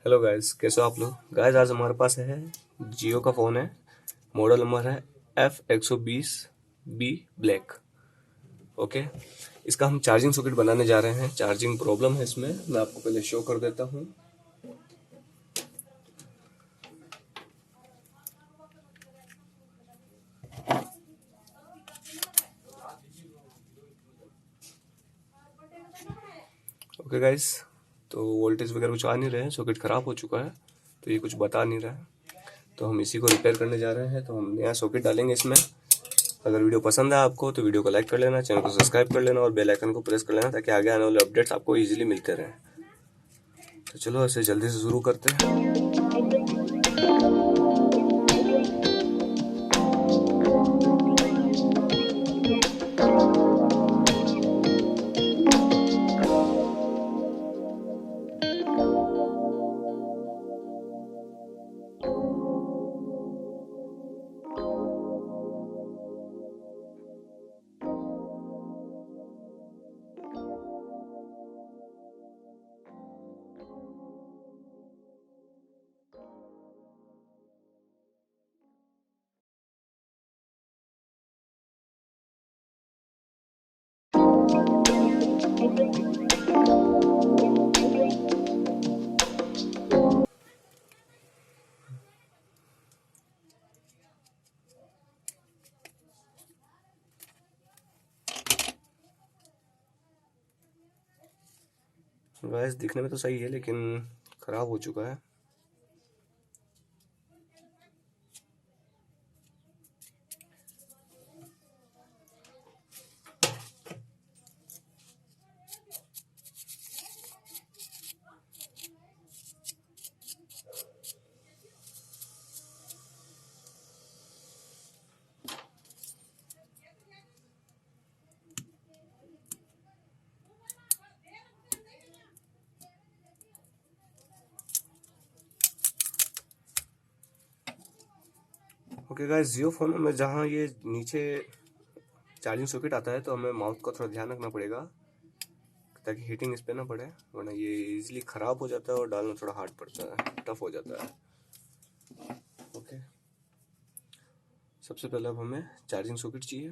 Hello guys, कैसे हो आप लोग। गाइस आज हमारे पास है जियो का फ़ोन है। मॉडल नंबर है f120b ब्लैक। ओके, इसका हम चार्जिंग सॉकेट बनाने जा रहे हैं। चार्जिंग प्रॉब्लम है इसमें, मैं आपको पहले शो कर देता हूँ। ओके गाइस, तो वोल्टेज वगैरह कुछ आ नहीं रहे हैं, सॉकेट ख़राब हो चुका है, तो ये कुछ बता नहीं रहा है। तो हम इसी को रिपेयर करने जा रहे हैं। तो हम नया सॉकेट डालेंगे इसमें। अगर वीडियो पसंद है आपको तो वीडियो को लाइक कर लेना, चैनल को सब्सक्राइब कर लेना और बेल आइकन को प्रेस कर लेना, ताकि आगे आने वाले अपडेट्स आपको इजीली मिलते रहें। तो चलो ऐसे जल्दी से शुरू करते हैं। गाइस दिखने में तो सही है, लेकिन ख़राब हो चुका है। ओके गाइस, जियो फोन में जहाँ ये नीचे चार्जिंग सॉकेट आता है, तो हमें माउथ का थोड़ा ध्यान रखना पड़ेगा ताकि हीटिंग इस पे ना पड़े, वरना ये इजीली ख़राब हो जाता है और डालना थोड़ा हार्ड पड़ता है, टफ हो जाता है। ओके, सबसे पहले अब हमें चार्जिंग सॉकेट चाहिए।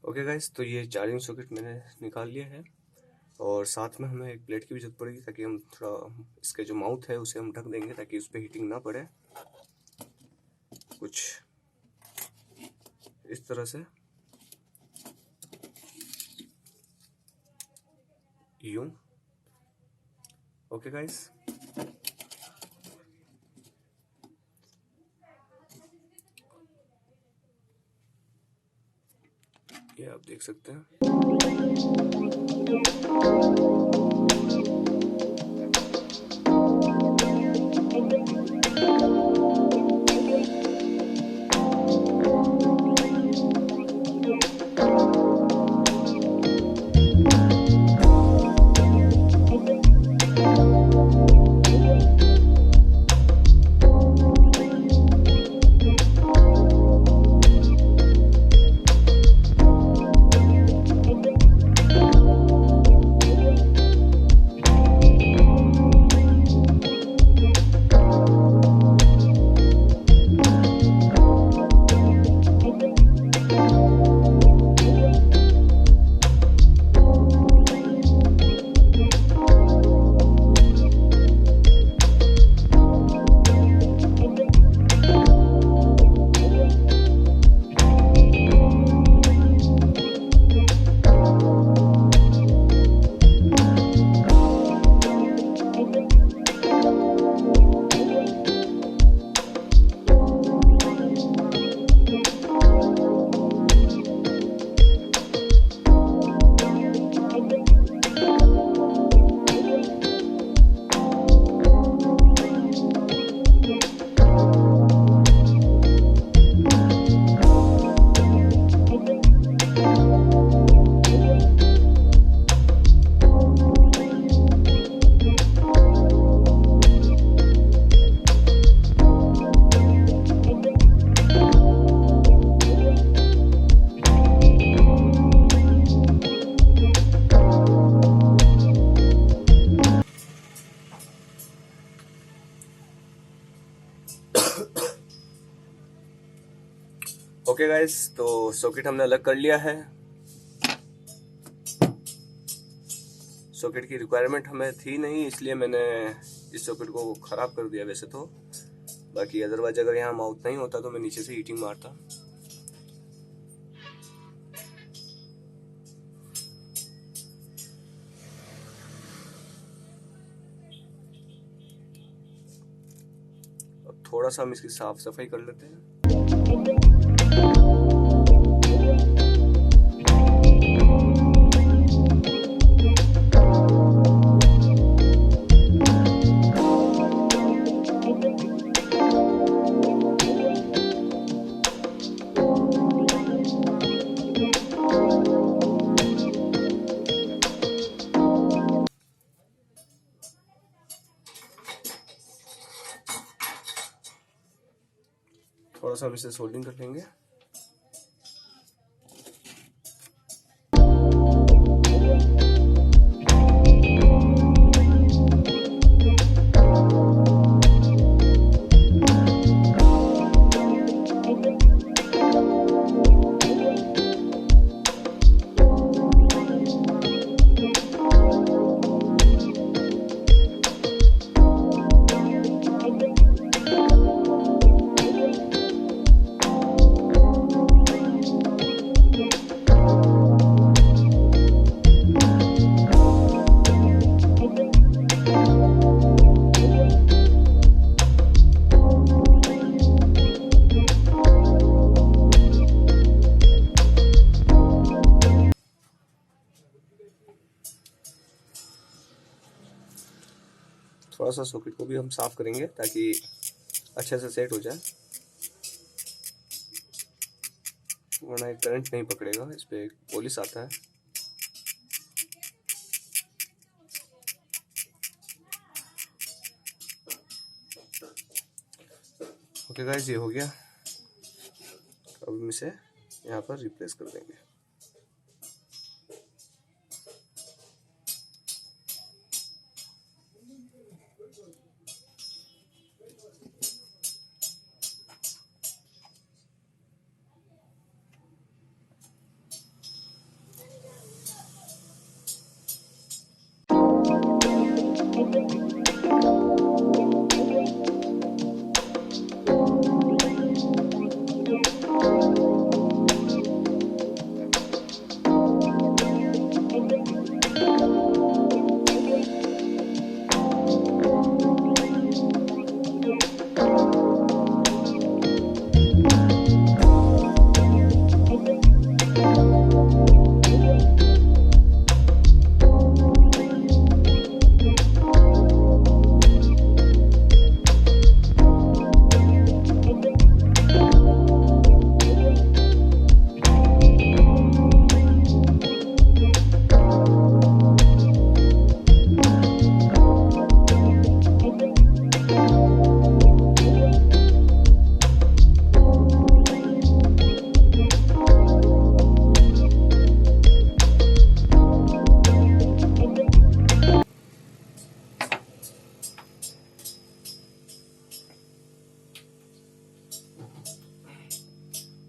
ओके गाइस, तो ये चार्जिंग सॉकेट मैंने निकाल लिया है और साथ में हमें एक प्लेट की भी जरूरत पड़ेगी, ताकि हम थोड़ा इसके जो माउथ है उसे हम ढक देंगे ताकि उस पर हीटिंग ना पड़े। कुछ इस तरह से यूं। ओके गाइस, ये आप देख सकते हैं। ओके गाइस, तो सॉकेट हमने अलग कर लिया है। सॉकेट की रिक्वायरमेंट हमें थी नहीं, इसलिए मैंने इस सॉकेट को ख़राब कर दिया वैसे तो। बाकी अदरवाइज अगर यहाँ माउथ नहीं होता तो मैं नीचे से हीटिंग मारता। अब थोड़ा सा हम इसकी साफ सफाई कर लेते हैं। थोड़ा सा हम इसे सोल्डिंग कर लेंगे। थोड़ा सा सॉकेट को भी हम साफ करेंगे ताकि अच्छे से सेट हो जाए, वरना एक करंट नहीं पकड़ेगा। इस पे एक पॉलिश आता है। ओके गाइस, ये हो गया। अब हम इसे यहाँ पर रिप्लेस कर देंगे।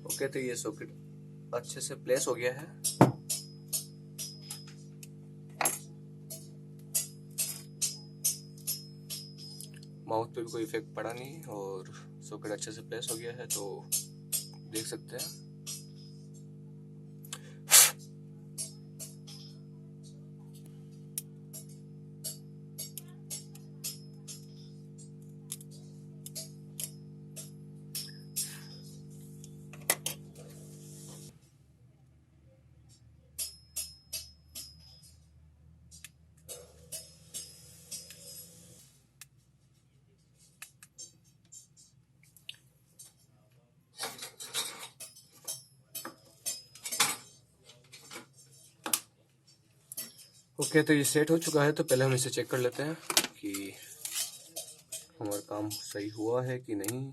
ओके, तो ये सॉकेट अच्छे से प्लेस हो गया है। माउथ पे भी कोई इफेक्ट पड़ा नहीं और सॉकेट अच्छे से प्लेस हो गया है, तो देख सकते हैं। ओके, तो ये सेट हो चुका है। तो पहले हम इसे चेक कर लेते हैं कि हमारा काम सही हुआ है कि नहीं।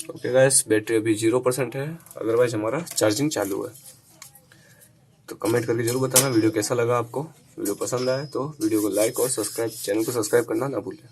ओके गाइस, बैटरी अभी 0% है, अदरवाइज हमारा चार्जिंग चालू है। तो कमेंट करके जरूर बताना वीडियो कैसा लगा आपको। वीडियो पसंद आए तो वीडियो को लाइक और सब्सक्राइब, चैनल को सब्सक्राइब करना ना भूलें।